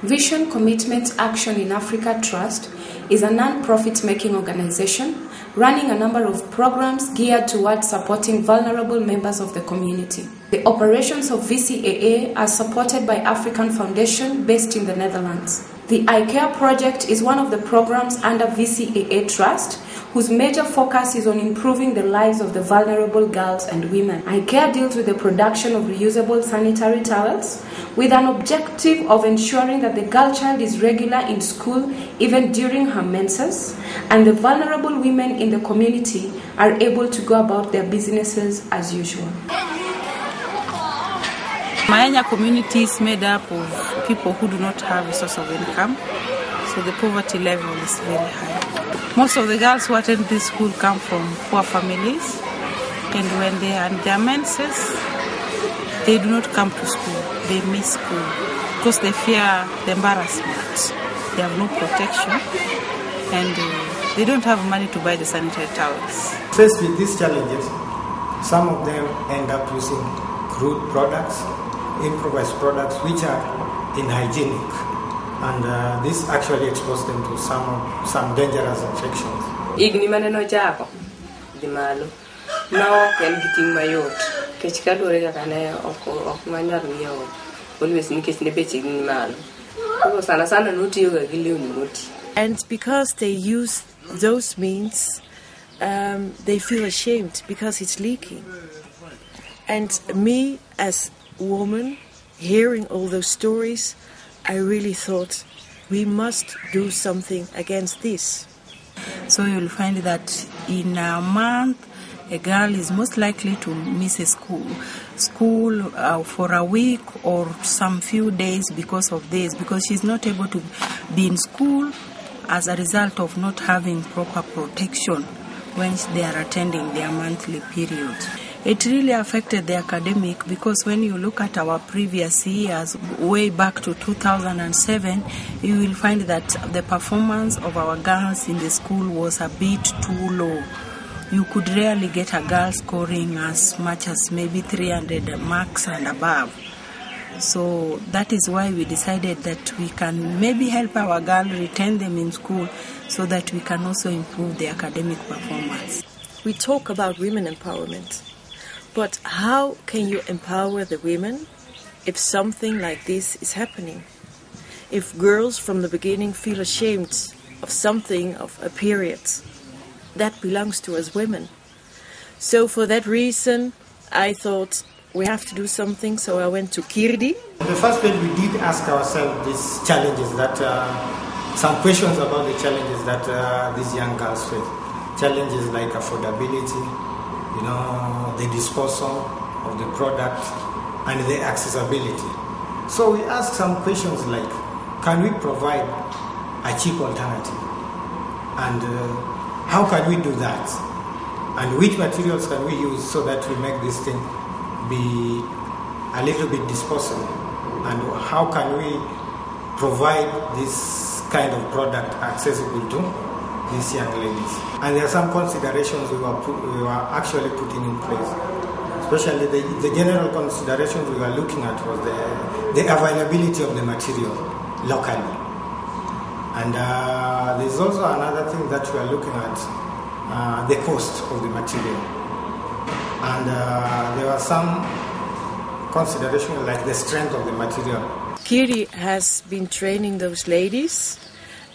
Vision Commitment Action in Africa Trust is a non-profit making organization running a number of programs geared towards supporting vulnerable members of the community. The operations of VCAA are supported by African Foundation based in the Netherlands. The iCare project is one of the programs under VCAA Trust, whose major focus is on improving the lives of the vulnerable girls and women. iCare deals with the production of reusable sanitary towels with an objective of ensuring that the girl child is regular in school even during her menses, and the vulnerable women in the community are able to go about their businesses as usual. Maenya community is made up of people who do not have a source of income, so the poverty level is very high. Most of the girls who attend this school come from poor families, and when they are in their menses, they do not come to school. They miss school because they fear the embarrassment. They have no protection, and they don't have money to buy the sanitary towels. Faced with these challenges, some of them end up using crude products, improvised products, which are unhygienic, and this actually exposes them to some dangerous infections. Igni maneno chako di malo no ken giting mayot kech kalore kaka ne ok manyal miyo always nikech ne bech igni malo ko sana notiyo ga gi lewni moti. And because they use those means, they feel ashamed because it's leaking. And me as a woman, hearing all those stories, I really thought we must do something against this. So you'll find that in a month, a girl is most likely to miss a school for a week or some few days because of this, because she's not able to be in school as a result of not having proper protection when they are attending their monthly period. It really affected the academic, because when you look at our previous years, way back to 2007, you will find that the performance of our girls in the school was a bit too low. You could rarely get a girl scoring as much as maybe 300 marks and above. So that is why we decided that we can maybe help our girls retain them in school so that we can also improve their academic performance. We talk about women empowerment. But how can you empower the women if something like this is happening? If girls from the beginning feel ashamed of something, of a period, that belongs to us women. So for that reason, I thought we have to do something, so I went to Kirdi. In the first place, we did ask ourselves these challenges some questions about the challenges that these young girls face. Challenges like affordability, the disposal of the product, and the accessibility. So we asked some questions like, can we provide a cheap alternative? And how can we do that? And which materials can we use so that we make this thing be a little bit disposable? And how can we provide this kind of product accessible to these young ladies? And there are some considerations we were actually putting in place. Especially the general considerations we were looking at was the availability of the material locally. And there's also another thing that we are looking at, the cost of the material. And there were some considerations like the strength of the material. Kiri has been training those ladies,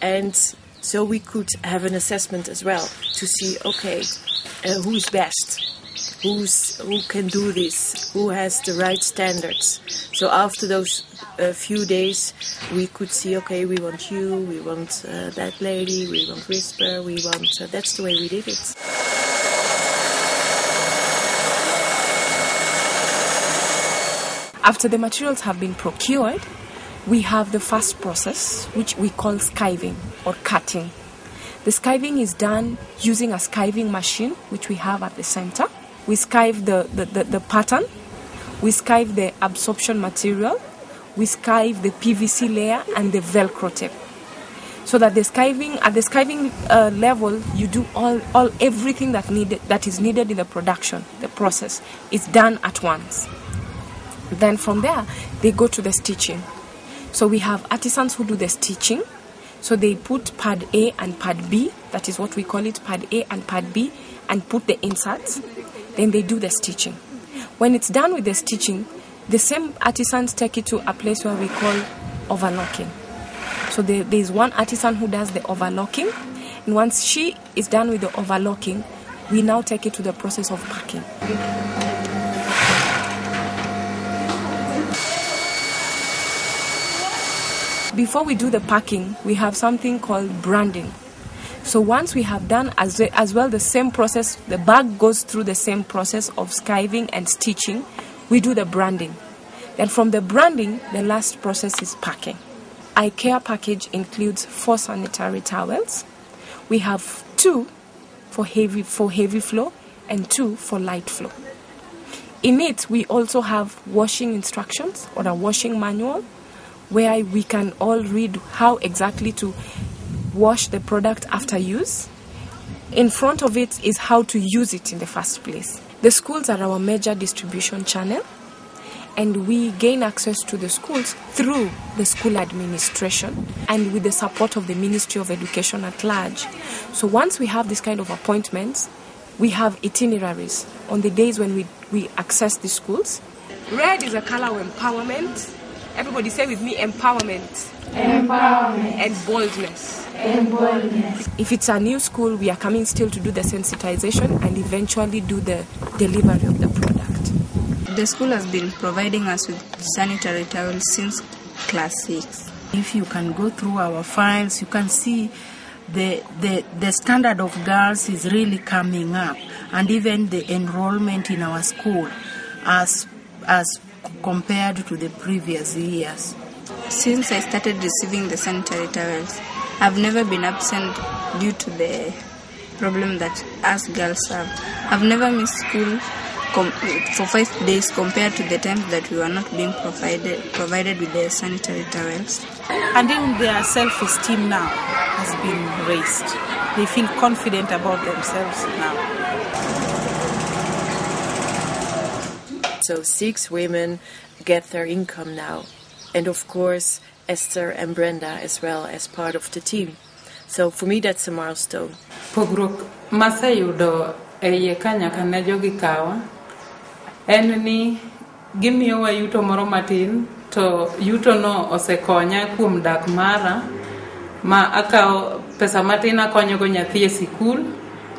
and so we could have an assessment as well to see, okay, who's best? Who can do this? Who has the right standards? So after those few days, we could see, okay, we want you, we want that lady, we want Whisper, we want... that's the way we did it. After the materials have been procured, we have the first process, which we call skiving or cutting. The skiving is done using a skiving machine, which we have at the center. We skive the pattern, we skive the absorption material, we skive the PVC layer and the Velcro tape. So that at the skiving level, you do everything that is needed in the production. The process is done at once. Then from there, they go to the stitching. So we have artisans who do the stitching. So they put pad A and pad B, that is what we call it, pad A and pad B, and put the inserts. Then they do the stitching. When it's done with the stitching, the same artisans take it to a place where we call overlocking. So there's one artisan who does the overlocking, and once she is done with the overlocking, we now take it to the process of packing. Before we do the packing, we have something called branding. So once we have done as well the same process, the bag goes through the same process of skiving and stitching, we do the branding. Then from the branding, the last process is packing. Our care package includes 4 sanitary towels. We have 2 for heavy flow and 2 for light flow. In it, we also have washing instructions or a washing manual, where we can all read how exactly to wash the product after use. In front of it is how to use it in the first place. The schools are our major distribution channel, and we gain access to the schools through the school administration and with the support of the Ministry of Education at large. So once we have this kind of appointments, we have itineraries on the days when we access the schools. Red is a color of empowerment. Everybody say with me, empowerment. Empowerment. And boldness. And boldness. If it's a new school, we are coming still to do the sensitization and eventually do the delivery of the product. The school has been providing us with sanitary towels since class 6. If you can go through our files, you can see the standard of girls is really coming up, and even the enrollment in our school as compared to the previous years. Since I started receiving the sanitary towels, I've never been absent due to the problem that us girls have. I've never missed school for 5 days compared to the times that we were not being provided with the sanitary towels. And even their self-esteem now has been raised. They feel confident about themselves now. So 6 women get their income now. And of course, Esther and Brenda as well as part of the team. So for me, that's a milestone. Pogruok maseyudo eiye kanyaka ne jogi kawa en ni gimiyowa yuto moro matin, to yuto no osekonya kuom dak mara, ma akawo pesa matin akonyogo nyathi e sikul,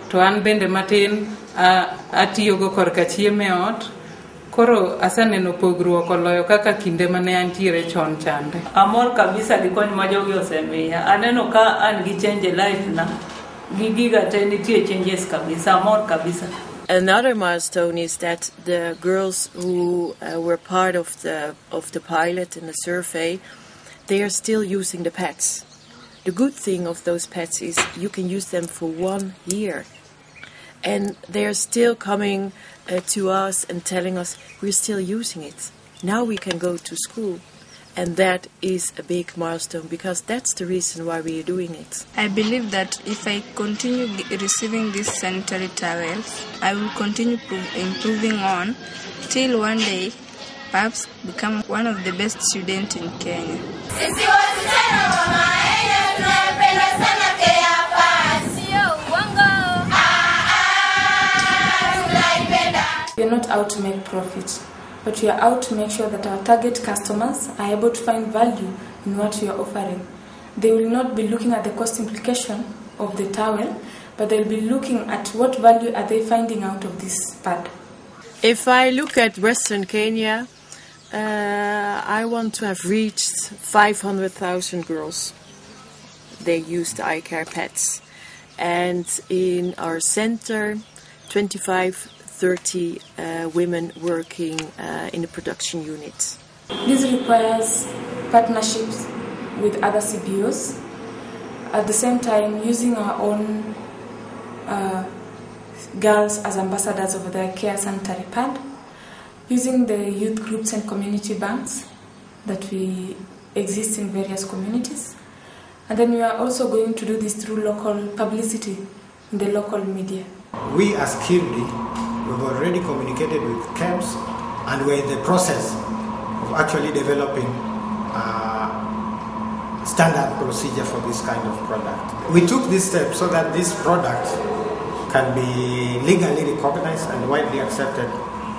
to an bende matin atiyogo korka chiemo e ot. Koro asaneno pogruok oloyo kaka kinde mane antiere chon chande. Amor kabisa gi kony ma jogi osemiya. Aneno ka an gi change life na. Giga te nitie changes kabisa. Amor kabisa. Another milestone is that the girls who were part of the pilot and the survey, they are still using the pads. The good thing of those pads is you can use them for 1 year. And they are still coming to us and telling us we're still using it. Now we can go to school. And that is a big milestone, because that's the reason why we are doing it. I believe that if I continue receiving these sanitary towels, I will continue improving on till one day perhaps become one of the best students in Kenya. We are not out to make profit, but we are out to make sure that our target customers are able to find value in what we are offering. They will not be looking at the cost implication of the towel, but they'll be looking at what value are they finding out of this pad. If I look at Western Kenya, I want to have reached 500,000 girls. They use the eye care pads. And in our center, 25-30 women working in the production unit. This requires partnerships with other CBOs. At the same time, using our own girls as ambassadors of the care sanitary pad, using the youth groups and community banks that we exist in various communities. And then we are also going to do this through local publicity in the local media. We as KIRDI, we've already communicated with KEMS, and we're in the process of actually developing standard procedure for this kind of product. We took this step so that this product can be legally recognized and widely accepted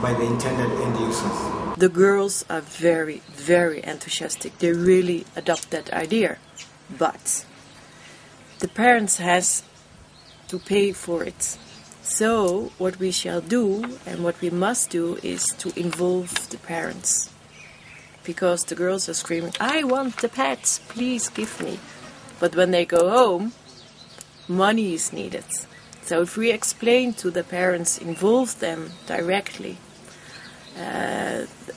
by the intended end users. The girls are very, very enthusiastic. They really adopt that idea. But the parents has to pay for it. So what we shall do and what we must do is to involve the parents. Because the girls are screaming, I want the pads, please give me. But when they go home, money is needed. So if we explain to the parents, involve them directly,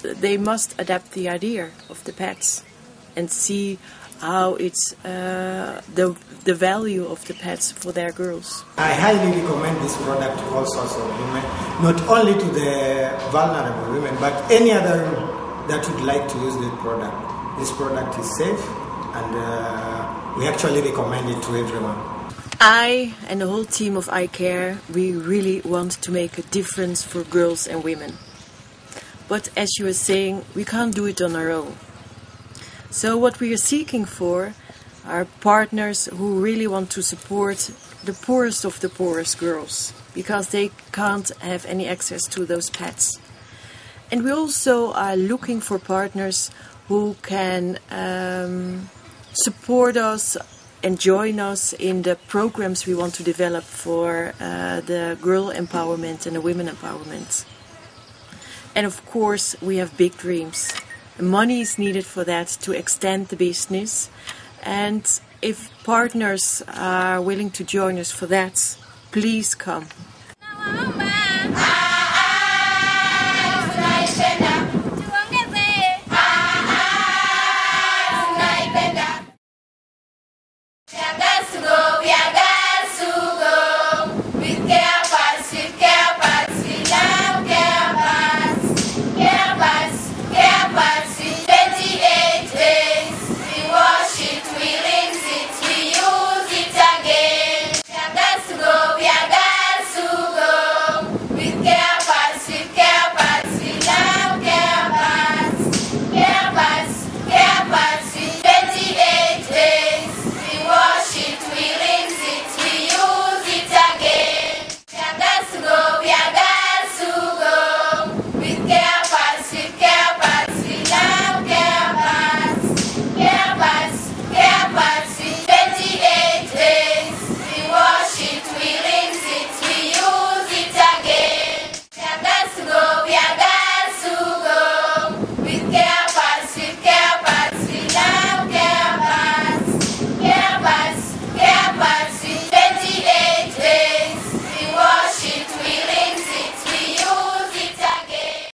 they must adapt the idea of the pets and see how it's the value of the pets for their girls. I highly recommend this product to all sorts of women, not only to the vulnerable women, but any other that would like to use this product. This product is safe, and we actually recommend it to everyone. I and the whole team of iCare, we really want to make a difference for girls and women. But as you were saying, we can't do it on our own. So what we are seeking for are partners who really want to support the poorest of the poorest girls, because they can't have any access to those pets. And we also are looking for partners who can support us and join us in the programs we want to develop for the girl empowerment and the women empowerment. And of course, we have big dreams. Money is needed for that to extend the business. And if partners are willing to join us for that, please come.